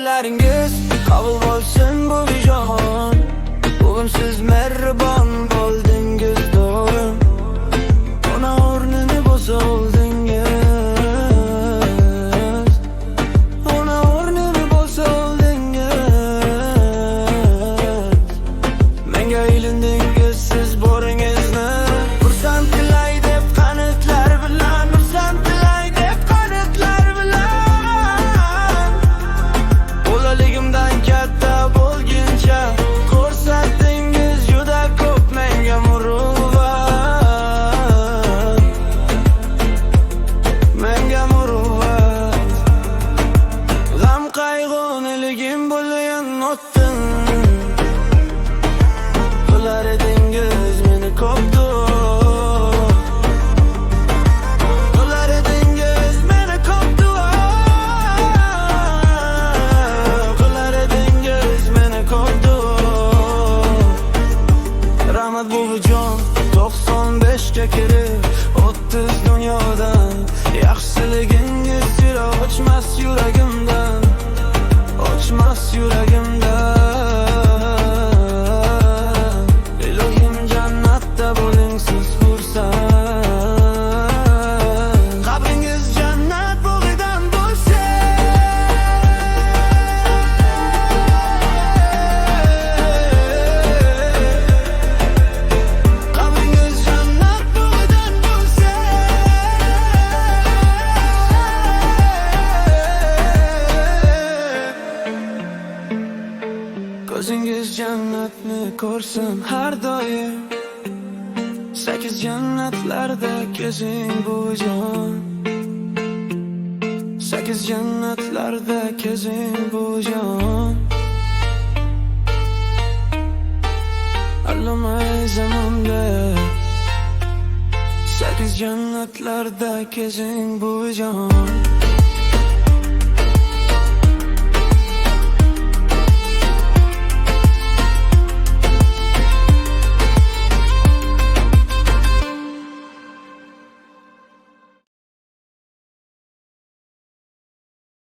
dilalaringiz qabul bo'lsin bu vijon. Bugun siz mehribon bo'ldingiz doim, ona o'rnini bosa oldingiz, ona o'rnini bosa oldingiz. Menga ilindingiz siz boringizni, xursand qilay deb qanotlar bilan, xursand qilay deb qanotlar bilan. Bolaligimdan katta bo'lguncha ko'rsatdingiz juda ko'p menga muruvvat, menga muruvvat. G'am qayg'uniligim bo'lgan o'tdim, qilar edingiz meni ko'pdur, qilar edingiz meni ko'pdur, qilar edingiz meni ko'pdur. Rahmat buvijon, 95 ga kirib 30 dunyodan, yaxshiligingiz sira o'chmas yuragimdan, o'chmas yuragimdan. Ilohim jannatda bo'ling siz xursand, qabringiz jannat bog'idan bo'lsin, qabringiz jannat bog'idan bo'lsin. Ko'zingiz jannatni ko'rsin har doim, 8 jannatlarda kezing buvijon, 8 jannatlarda kezing buvijon. Allamay zamonda 8 jannatlarda kezing buvijon.